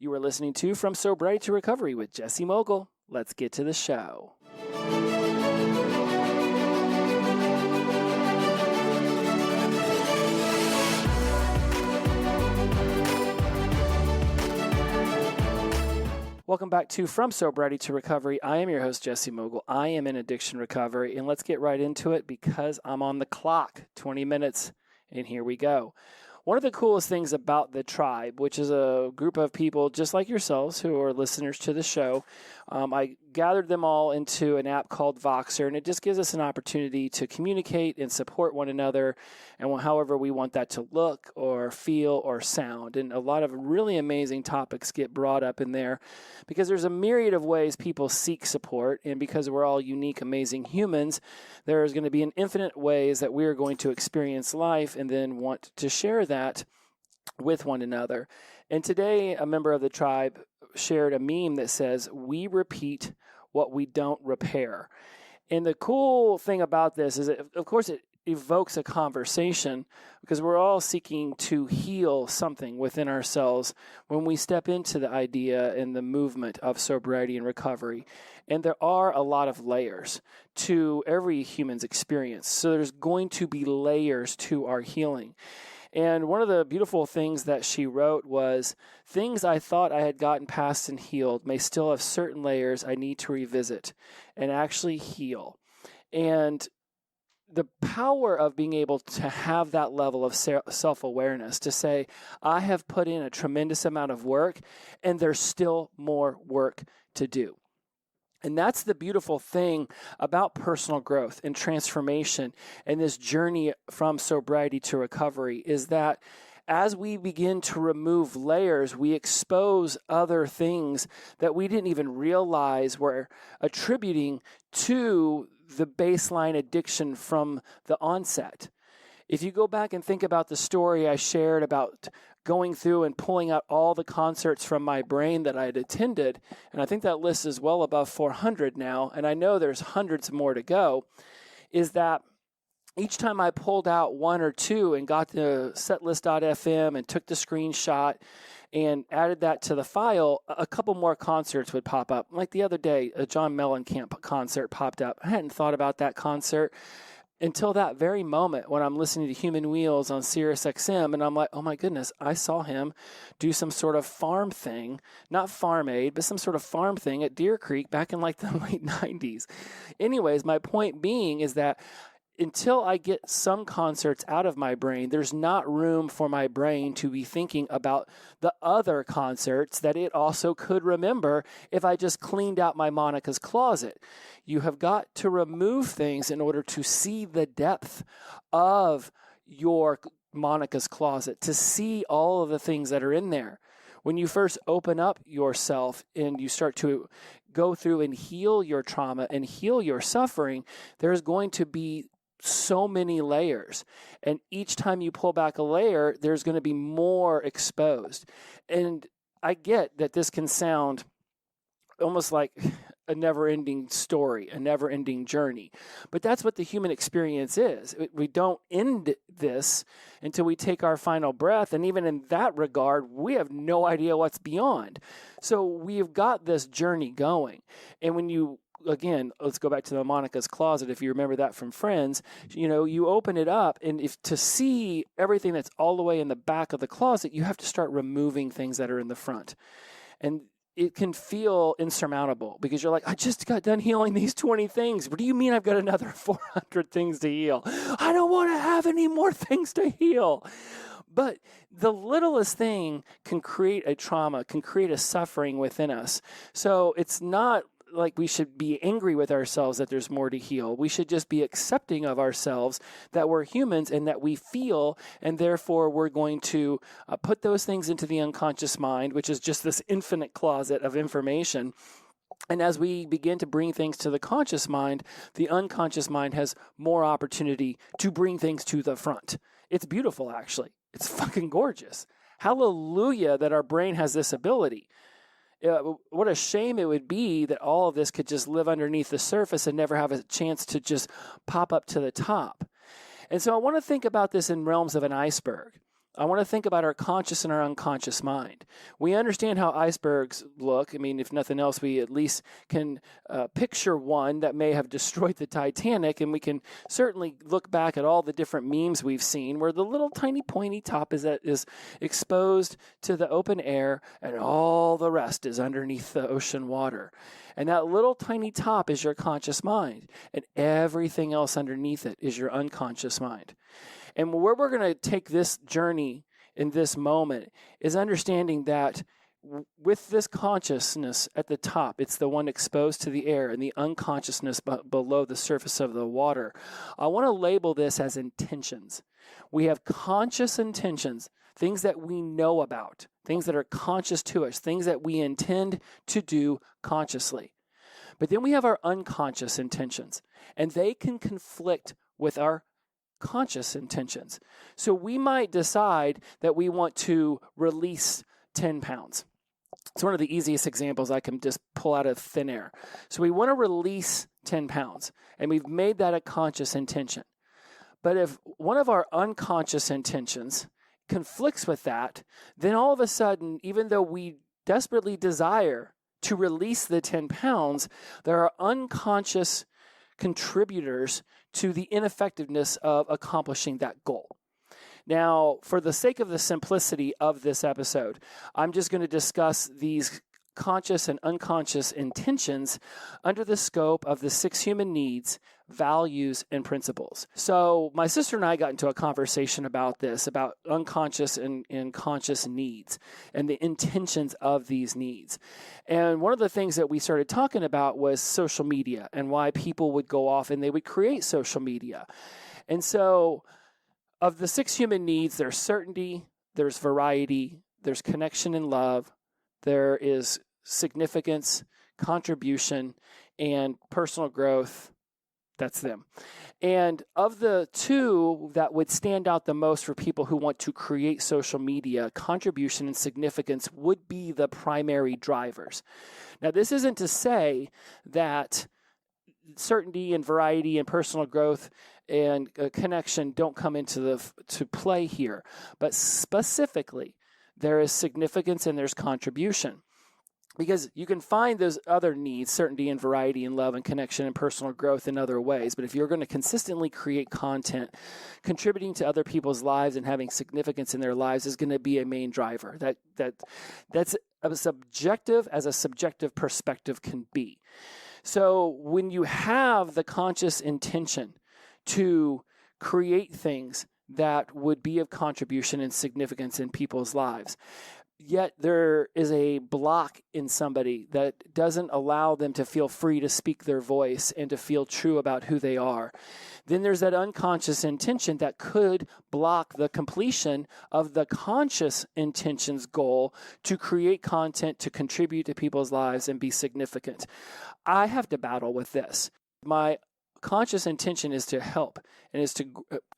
You are listening to From Sobriety to Recovery with Jesse Mogul. Let's get to the show. Welcome back to From Sobriety to Recovery. I am your host, Jesse Mogul. I am in addiction recovery, and let's get right into it because I'm on the clock. 20 minutes, and here we go. One of the coolest things about the tribe, which is a group of people just like yourselves who are listeners to the show, I gathered them all into an app called Voxer, and it just gives us an opportunity to communicate and support one another, and however we want that to look or feel or sound. And a lot of really amazing topics get brought up in there because there's a myriad of ways people seek support, and because we're all unique, amazing humans, there's going to be an infinite ways that we're going to experience life and then want to share that with one another. And today, a member of the tribe shared a meme that says, "We repeat what we don't repair." And the cool thing about this is, that, of course, it evokes a conversation because we're all seeking to heal something within ourselves when we step into the idea and the movement of sobriety and recovery. And there are a lot of layers to every human's experience. So there's going to be layers to our healing. And one of the beautiful things that she wrote was, "Things I thought I had gotten past and healed may still have certain layers I need to revisit and actually heal." And the power of being able to have that level of self-awareness, to say, I have put in a tremendous amount of work and there's still more work to do. And that's the beautiful thing about personal growth and transformation and this journey from sobriety to recovery, is that as we begin to remove layers, we expose other things that we didn't even realize were attributing to the baseline addiction from the onset. If you go back and think about the story I shared about going through and pulling out all the concerts from my brain that I had attended, and I think that list is well above 400 now, and I know there's hundreds more to go, is that each time I pulled out one or two and got to setlist.fm and took the screenshot and added that to the file, a couple more concerts would pop up. Like the other day, a John Mellencamp concert popped up. I hadn't thought about that concert until that very moment when I'm listening to Human Wheels on Sirius XM, and I'm like, oh my goodness, I saw him do some sort of farm thing, not Farm Aid, but some sort of farm thing at Deer Creek back in like the late 90s. Anyways, my point being is that until I get some concerts out of my brain, there's not room for my brain to be thinking about the other concerts that it also could remember if I just cleaned out my Monica's closet. You have got to remove things in order to see the depth of your Monica's closet, to see all of the things that are in there. When you first open up yourself and you start to go through and heal your trauma and heal your suffering, there's going to be so many layers. And each time you pull back a layer, there's going to be more exposed. And I get that this can sound almost like a never-ending story, a never-ending journey. But that's what the human experience is. We don't end this until we take our final breath. And even in that regard, we have no idea what's beyond. So we've got this journey going. And when you again, let's go back to the Monica's closet. If you remember that from Friends, you open it up, and if to see everything that's all the way in the back of the closet, you have to start removing things that are in the front. And it can feel insurmountable because you're like, I just got done healing these 20 things. What do you mean I've got another 400 things to heal? I don't want to have any more things to heal. But the littlest thing can create a trauma, can create a suffering within us. So it's not like we should be angry with ourselves that there's more to heal. We should just be accepting of ourselves that we're humans and that we feel, and therefore we're going to put those things into the unconscious mind, which is just this infinite closet of information. And as we begin to bring things to the conscious mind, the unconscious mind has more opportunity to bring things to the front. It's beautiful, actually. It's fucking gorgeous. Hallelujah that our brain has this ability. What a shame it would be that all of this could just live underneath the surface and never have a chance to just pop up to the top. And so I want to think about this in realms of an iceberg. I want to think about our conscious and our unconscious mind. We understand how icebergs look. I mean, if nothing else, we at least can picture one that may have destroyed the Titanic, and we can certainly look back at all the different memes we've seen where the little tiny pointy top is exposed to the open air and all the rest is underneath the ocean water. And that little tiny top is your conscious mind, and everything else underneath it is your unconscious mind. And where we're going to take this journey in this moment is understanding that with this consciousness at the top, it's the one exposed to the air, and the unconsciousness below the surface of the water. I want to label this as intentions. We have conscious intentions, things that we know about, things that are conscious to us, things that we intend to do consciously. But then we have our unconscious intentions, and they can conflict with our conscious intentions. So we might decide that we want to release 10 pounds. It's one of the easiest examples I can just pull out of thin air. So we want to release 10 pounds, and we've made that a conscious intention. But if one of our unconscious intentions conflicts with that, then all of a sudden, even though we desperately desire to release the 10 pounds, there are unconscious contributors to the ineffectiveness of accomplishing that goal. Now, for the sake of the simplicity of this episode, I'm just going to discuss these conscious and unconscious intentions under the scope of the 6 human needs, values, and principles. So my sister and I got into a conversation about this, about unconscious and conscious needs and the intentions of these needs. And one of the things that we started talking about was social media and why people would go off and they would create social media. And so of the 6 human needs, there's certainty, there's variety, there's connection and love, there is significance, contribution, and personal growth. That's them. And of the 2 that would stand out the most for people who want to create social media, contribution and significance would be the primary drivers. Now, this isn't to say that certainty and variety and personal growth and connection don't come into to play here, but specifically, there is significance and there's contribution. Because you can find those other needs, certainty and variety and love and connection and personal growth in other ways. But if you're going to consistently create content, contributing to other people's lives and having significance in their lives is going to be a main driver. That's as subjective as a subjective perspective can be. So when you have the conscious intention to create things that would be of contribution and significance in people's lives, yet there is a block in somebody that doesn't allow them to feel free to speak their voice and to feel true about who they are, then there's that unconscious intention that could block the completion of the conscious intention's goal to create content, to contribute to people's lives and be significant. I have to battle with this. My conscious intention is to help and is to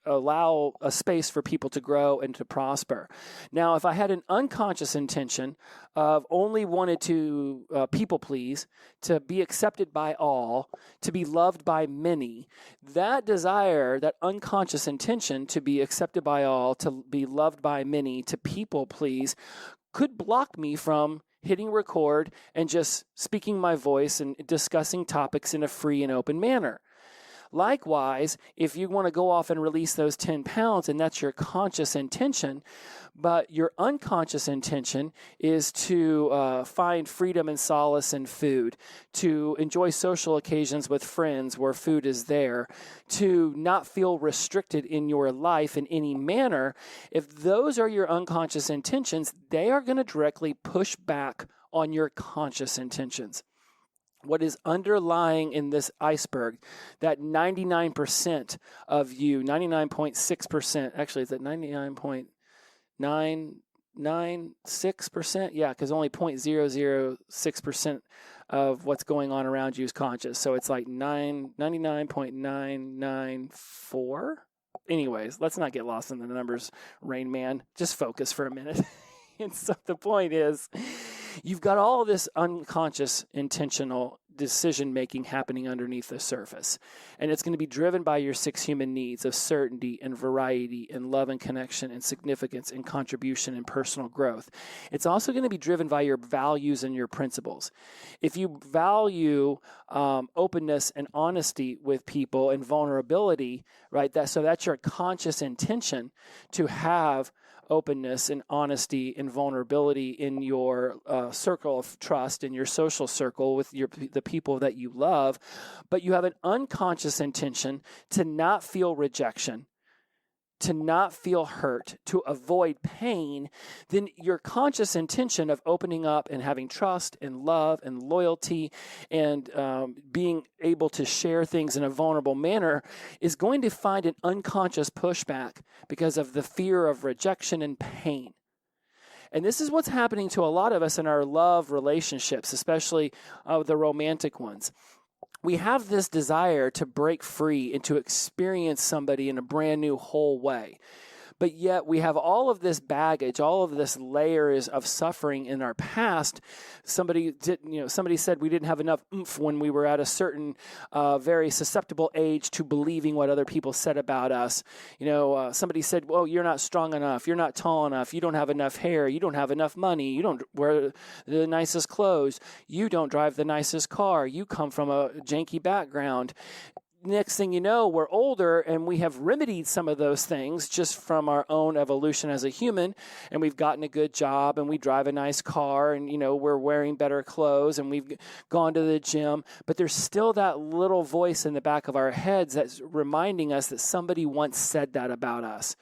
allow a space for people to grow and to prosper. Now, if I had an unconscious intention of only wanted to people please, to be accepted by all, to be loved by many, that desire, that unconscious intention to be accepted by all, to be loved by many, to people please, could block me from hitting record and just speaking my voice and discussing topics in a free and open manner. Likewise, if you want to go off and release those 10 pounds and that's your conscious intention, but your unconscious intention is to find freedom and solace in food, to enjoy social occasions with friends where food is there, to not feel restricted in your life in any manner, if those are your unconscious intentions, they are going to directly push back on your conscious intentions. What is underlying in this iceberg, that 99% of you, 99.6%, actually is it 99.996%? Yeah, because only 0.006% of what's going on around you is conscious. So it's like 99.994. Anyways, let's not get lost in the numbers, Rain Man. Just focus for a minute. And so the point is, you've got all of this unconscious intentional decision making happening underneath the surface. And it's going to be driven by your 6 human needs of certainty and variety and love and connection and significance and contribution and personal growth. It's also going to be driven by your values and your principles. If you value openness and honesty with people and vulnerability, right? So that's your conscious intention to have openness and honesty and vulnerability in your circle of trust, in your social circle with the people that you love, but you have an unconscious intention to not feel rejection, to not feel hurt, to avoid pain, then your conscious intention of opening up and having trust and love and loyalty and being able to share things in a vulnerable manner is going to find an unconscious pushback because of the fear of rejection and pain. And this is what's happening to a lot of us in our love relationships, especially the romantic ones. We have this desire to break free and to experience somebody in a brand new whole way. But yet we have all of this baggage, all of this layers of suffering in our past. Somebody said we didn't have enough oomph when we were at a certain very susceptible age to believing what other people said about us. Somebody said, well, you're not strong enough. You're not tall enough. You don't have enough hair. You don't have enough money. You don't wear the nicest clothes. You don't drive the nicest car. You come from a janky background. Next thing you know, we're older and we have remedied some of those things just from our own evolution as a human, and we've gotten a good job and we drive a nice car and, we're wearing better clothes and we've gone to the gym, but there's still that little voice in the back of our heads that's reminding us that somebody once said that about us.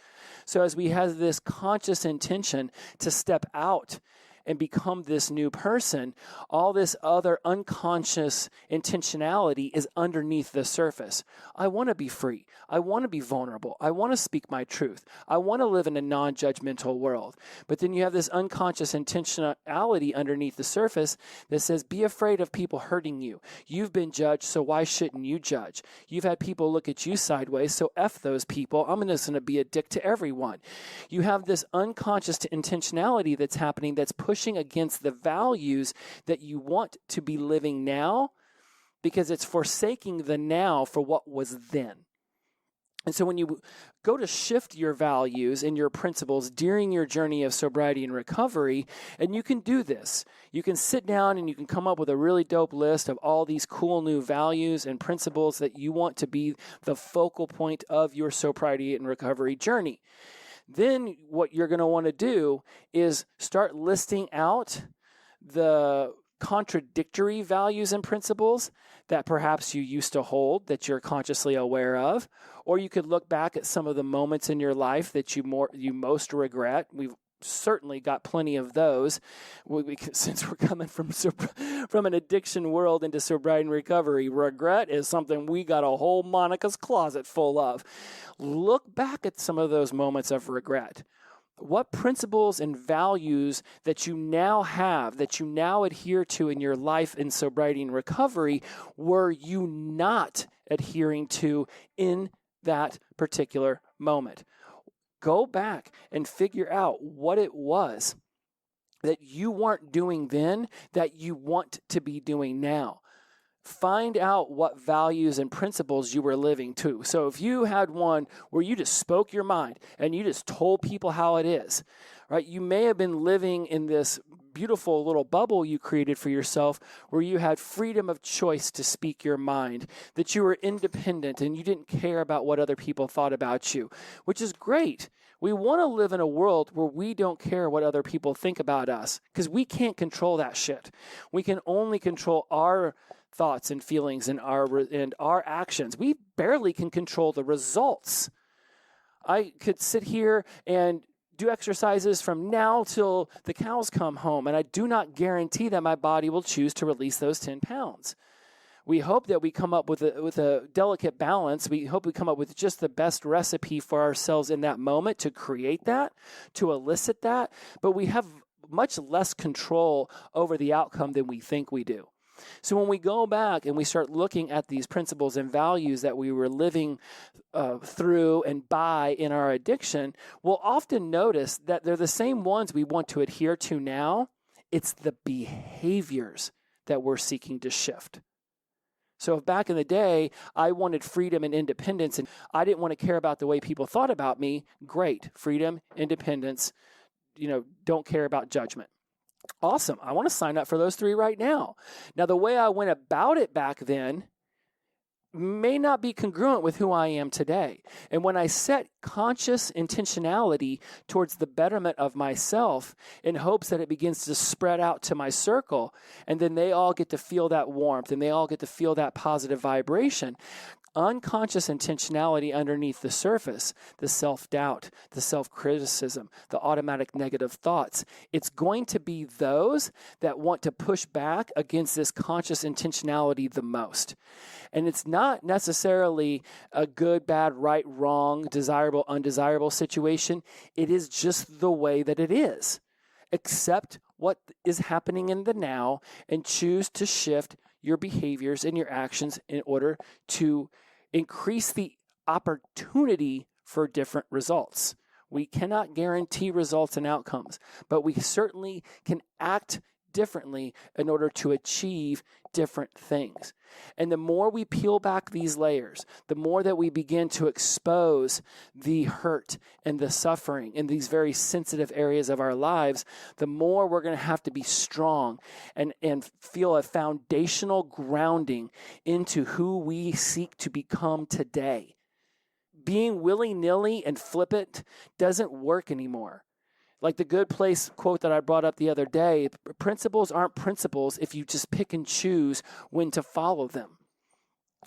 So as we have this conscious intention to step out and become this new person, all this other unconscious intentionality is underneath the surface. I want to be free. I want to be vulnerable. I want to speak my truth. I want to live in a non-judgmental world. But then you have this unconscious intentionality underneath the surface that says, be afraid of people hurting you. You've been judged, so why shouldn't you judge? You've had people look at you sideways, so F those people. I'm just going to be a dick to everyone. You have this unconscious intentionality that's happening that's pushing against the values that you want to be living now, because it's forsaking the now for what was then. And so when you go to shift your values and your principles during your journey of sobriety and recovery, and you can do this, you can sit down and you can come up with a really dope list of all these cool new values and principles that you want to be the focal point of your sobriety and recovery journey. Then what you're going to want to do is start listing out the contradictory values and principles that perhaps you used to hold that you're consciously aware of, or you could look back at some of the moments in your life that you most regret. We've certainly got plenty of those. Since we're coming from an addiction world into sobriety and recovery, regret is something we got a whole Monica's closet full of. Look back at some of those moments of regret. What principles and values that you now have, that you now adhere to in your life in sobriety and recovery, were you not adhering to in that particular moment? Go back and figure out what it was that you weren't doing then that you want to be doing now. Find out what values and principles you were living to. So if you had one where you just spoke your mind and you just told people how it is, right? You may have been living in this beautiful little bubble you created for yourself where you had freedom of choice to speak your mind, that you were independent and you didn't care about what other people thought about you, which is great. We want to live in a world where we don't care what other people think about us because we can't control that shit. We can only control our thoughts and feelings and our actions. We barely can control the results. I could sit here and do exercises from now till the cows come home, and I do not guarantee that my body will choose to release those 10 pounds. We hope that we come up with a delicate balance. We hope we come up with just the best recipe for ourselves in that moment to create that, to elicit that, but we have much less control over the outcome than we think we do. So when we go back and we start looking at these principles and values that we were living through and by in our addiction, we'll often notice that they're the same ones we want to adhere to now. It's the behaviors that we're seeking to shift. So if back in the day, I wanted freedom and independence and I didn't want to care about the way people thought about me, great. Freedom, independence, don't care about judgment. Awesome. I want to sign up for those 3 right now. Now, the way I went about it back then may not be congruent with who I am today. And when I set conscious intentionality towards the betterment of myself in hopes that it begins to spread out to my circle, and then they all get to feel that warmth and they all get to feel that positive vibration, unconscious intentionality underneath the surface, the self-doubt, the self-criticism, the automatic negative thoughts, it's going to be those that want to push back against this conscious intentionality the most. And it's not necessarily a good, bad, right, wrong, desirable, undesirable situation. It is just the way that it is. Accept what is happening in the now and choose to shift your behaviors and your actions in order to increase the opportunity for different results. We cannot guarantee results and outcomes, but we certainly can act differently in order to achieve different things. And the more we peel back these layers, the more that we begin to expose the hurt and the suffering in these very sensitive areas of our lives, the more we're going to have to be strong and feel a foundational grounding into who we seek to become today. Being willy-nilly and flippant doesn't work anymore. Like the Good Place quote that I brought up the other day, principles aren't principles if you just pick and choose when to follow them.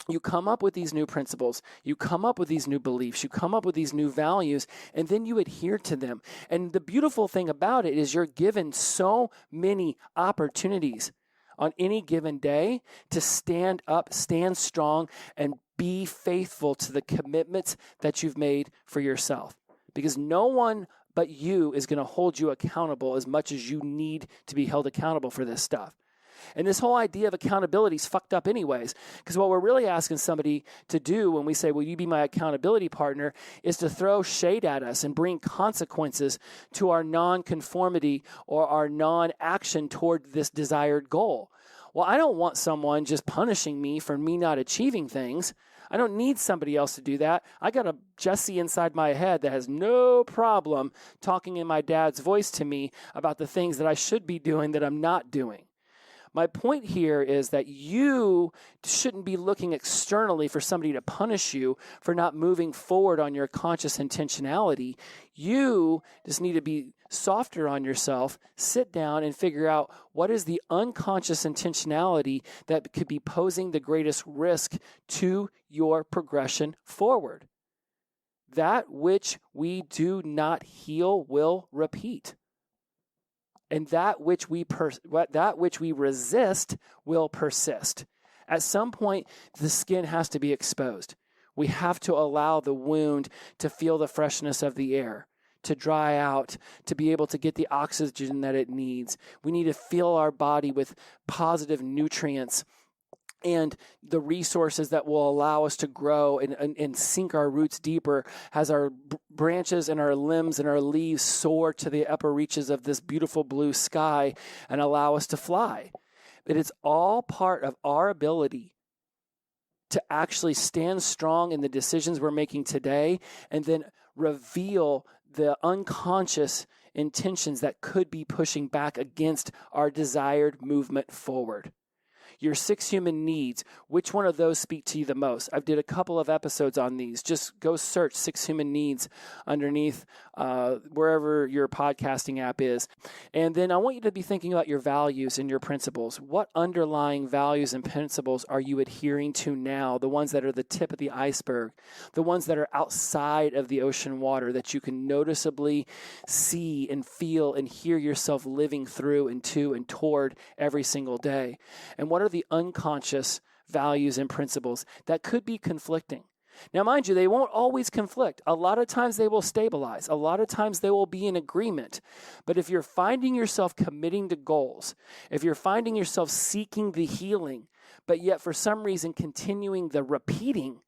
You come up with these new principles, you come up with these new beliefs, you come up with these new values, and then you adhere to them. And the beautiful thing about it is you're given so many opportunities on any given day to stand up, stand strong, and be faithful to the commitments that you've made for yourself. Because no one but you is going to hold you accountable as much as you need to be held accountable for this stuff. And this whole idea of accountability is fucked up anyways, because what we're really asking somebody to do when we say, will you be my accountability partner, is to throw shade at us and bring consequences to our non-conformity or our non-action toward this desired goal. Well, I don't want someone just punishing me for me not achieving things. I don't need somebody else to do that. I got a Jesse inside my head that has no problem talking in my dad's voice to me about the things that I should be doing that I'm not doing. My point here is that you shouldn't be looking externally for somebody to punish you for not moving forward on your conscious intentionality. You just need to be softer on yourself, sit down and figure out what is the unconscious intentionality that could be posing the greatest risk to your progression forward. That which we do not heal will repeat. And that which we resist will persist. At some point, the skin has to be exposed. We have to allow the wound to feel the freshness of the air, to dry out, to be able to get the oxygen that it needs. We need to fill our body with positive nutrients and the resources that will allow us to grow and sink our roots deeper as our branches and our limbs and our leaves soar to the upper reaches of this beautiful blue sky and allow us to fly. But it's all part of our ability to actually stand strong in the decisions we're making today and then reveal the unconscious intentions that could be pushing back against our desired movement forward. Your 6 human needs, which one of those speak to you the most? I've did a couple of episodes on these. Just go search 6 human needs underneath wherever your podcasting app is. And then I want you to be thinking about your values and your principles. What underlying values and principles are you adhering to now? The ones that are the tip of the iceberg, the ones that are outside of the ocean water that you can noticeably see and feel and hear yourself living through and to and toward every single day. And what are the unconscious values and principles that could be conflicting? Now, mind you, they won't always conflict. A lot of times they will stabilize. A lot of times they will be in agreement. But if you're finding yourself committing to goals, if you're finding yourself seeking the healing, but yet for some reason continuing the repeating,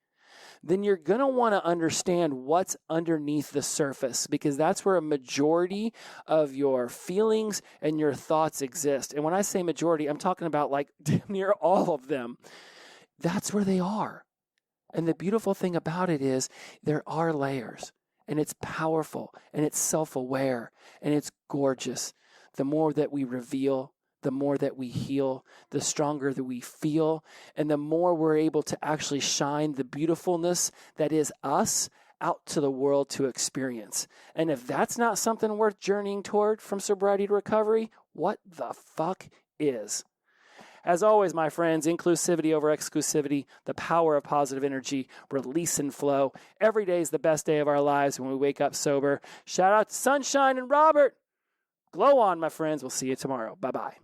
then you're going to want to understand what's underneath the surface, because that's where a majority of your feelings and your thoughts exist. And when I say majority, I'm talking about like near all of them. That's where they are. And the beautiful thing about it is there are layers, and it's powerful, and it's self-aware, and it's gorgeous. The more that we reveal, the more that we heal, the stronger that we feel, and the more we're able to actually shine the beautifulness that is us out to the world to experience. And if that's not something worth journeying toward from sobriety to recovery, what the fuck is? As always, my friends, inclusivity over exclusivity, the power of positive energy, release and flow. Every day is the best day of our lives when we wake up sober. Shout out to Sunshine and Robert. Glow on, my friends. We'll see you tomorrow. Bye-bye.